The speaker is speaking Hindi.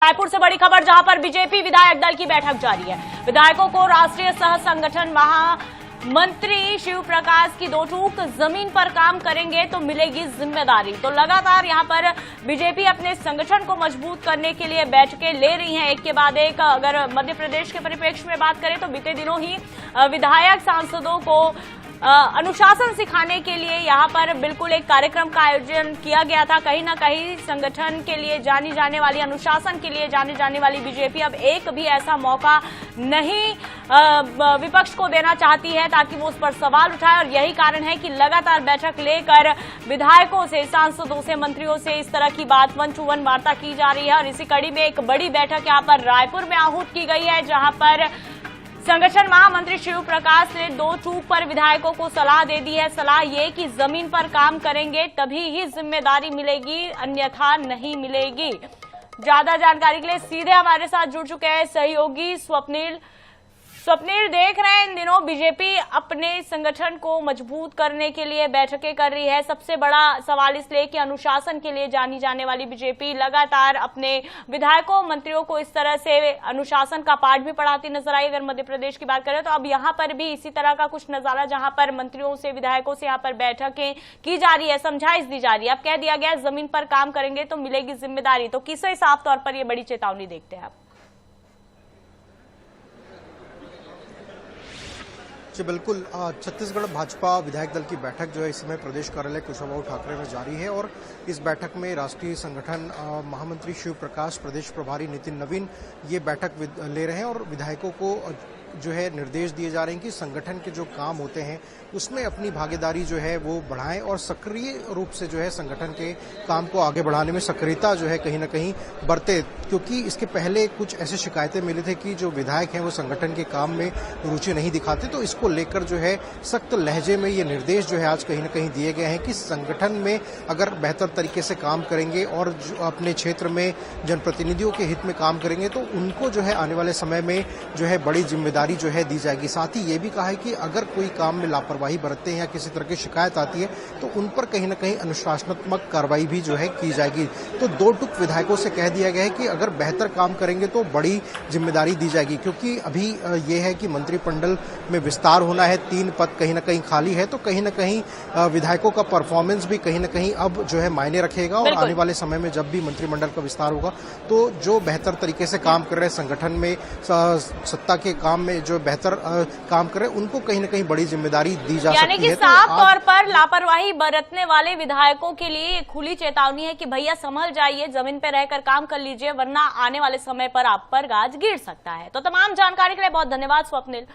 रायपुर से बड़ी खबर, जहां पर बीजेपी विधायक दल की बैठक जारी है। विधायकों को राष्ट्रीय सह संगठन महामंत्री शिव प्रकाश की दो टूक, जमीन पर काम करेंगे तो मिलेगी जिम्मेदारी। तो लगातार यहां पर बीजेपी अपने संगठन को मजबूत करने के लिए बैठकें ले रही है, एक के बाद एक। अगर मध्य प्रदेश के परिप्रेक्ष्य में बात करें तो बीते दिनों ही विधायक सांसदों को अनुशासन सिखाने के लिए यहां पर बिल्कुल एक कार्यक्रम का आयोजन किया गया था। कहीं ना कहीं संगठन के लिए जानी जाने वाली, अनुशासन के लिए जानी जाने वाली बीजेपी अब एक भी ऐसा मौका नहीं विपक्ष को देना चाहती है ताकि वो उस पर सवाल उठाए, और यही कारण है कि लगातार बैठक लेकर विधायकों से, सांसदों से, मंत्रियों से इस तरह की बात 1 to 1 वार्ता की जा रही है। और इसी कड़ी में एक बड़ी बैठक यहां पर रायपुर में आहूत की गई है, जहां पर संगठन महामंत्री शिव प्रकाश ने दो टूक पर विधायकों को सलाह दे दी है। सलाह ये कि जमीन पर काम करेंगे तभी ही जिम्मेदारी मिलेगी, अन्यथा नहीं मिलेगी। ज्यादा जानकारी के लिए सीधे हमारे साथ जुड़ चुके हैं सहयोगी स्वप्निल। देख रहे हैं इन दिनों बीजेपी अपने संगठन को मजबूत करने के लिए बैठकें कर रही है। सबसे बड़ा सवाल इसलिए कि अनुशासन के लिए जानी जाने वाली बीजेपी लगातार अपने विधायकों, मंत्रियों को इस तरह से अनुशासन का पाठ भी पढ़ाती नजर आई। अगर मध्य प्रदेश की बात करें तो अब यहां पर भी इसी तरह का कुछ नजारा, जहां पर मंत्रियों से, विधायकों से यहां पर बैठकें की जा रही है, समझाइश दी जा रही है। अब कह दिया गया जमीन पर काम करेंगे तो मिलेगी जिम्मेदारी। तो किसे साफ तौर पर यह बड़ी चेतावनी देखते हैं आप? जी बिल्कुल, छत्तीसगढ़ भाजपा विधायक दल की बैठक जो है इस समय प्रदेश कार्यालय कुशाभाऊ ठाकरे में जारी है, और इस बैठक में राष्ट्रीय संगठन महामंत्री शिव प्रकाश, प्रदेश प्रभारी नितिन नवीन ये बैठक ले रहे हैं, और विधायकों को जो है निर्देश दिए जा रहे हैं कि संगठन के जो काम होते हैं उसमें अपनी भागीदारी जो है वो बढ़ाएं, और सक्रिय रूप से जो है संगठन के काम को आगे बढ़ाने में सक्रियता जो है कहीं ना कहीं बरते। क्योंकि इसके पहले कुछ ऐसे शिकायतें मिली थी कि जो विधायक हैं वो संगठन के काम में रुचि नहीं दिखाते, तो इसको लेकर जो है सख्त लहजे में ये निर्देश जो है आज कहीं ना कहीं दिए गए हैं कि संगठन में अगर बेहतर तरीके से काम करेंगे और अपने क्षेत्र में जनप्रतिनिधियों के हित में काम करेंगे तो उनको जो है आने वाले समय में जो है बड़ी जिम्मेदारी जो है दी जाएगी। साथ ही ये भी कहा है कि अगर कोई काम में लापरवाही बरतते हैं या किसी तरह की शिकायत आती है तो उन पर कहीं ना कहीं अनुशासनात्मक कार्रवाई भी जो है की जाएगी। तो दो टुक विधायकों से कह दिया गया है कि अगर बेहतर काम करेंगे तो बड़ी जिम्मेदारी दी जाएगी, क्योंकि अभी ये है कि मंत्रिमंडल में विस्तार होना है, 3 पद कहीं ना कहीं खाली है, तो कहीं ना कहीं विधायकों का परफॉर्मेंस भी कहीं ना कहीं अब जो है मायने रखेगा, और आने वाले समय में जब भी मंत्रिमंडल का विस्तार होगा तो जो बेहतर तरीके से काम कर रहे संगठन में, सत्ता के काम में जो बेहतर काम करे उनको कहीं ना कहीं बड़ी जिम्मेदारी दी जा सकती है। यानी कि साफ तौर पर लापरवाही बरतने वाले विधायकों के लिए खुली चेतावनी है कि भैया संभल जाइए, जमीन पर रहकर काम कर लीजिए, वरना आने वाले समय पर आप पर गाज गिर सकता है। तो तमाम जानकारी के लिए बहुत धन्यवाद स्वप्निल।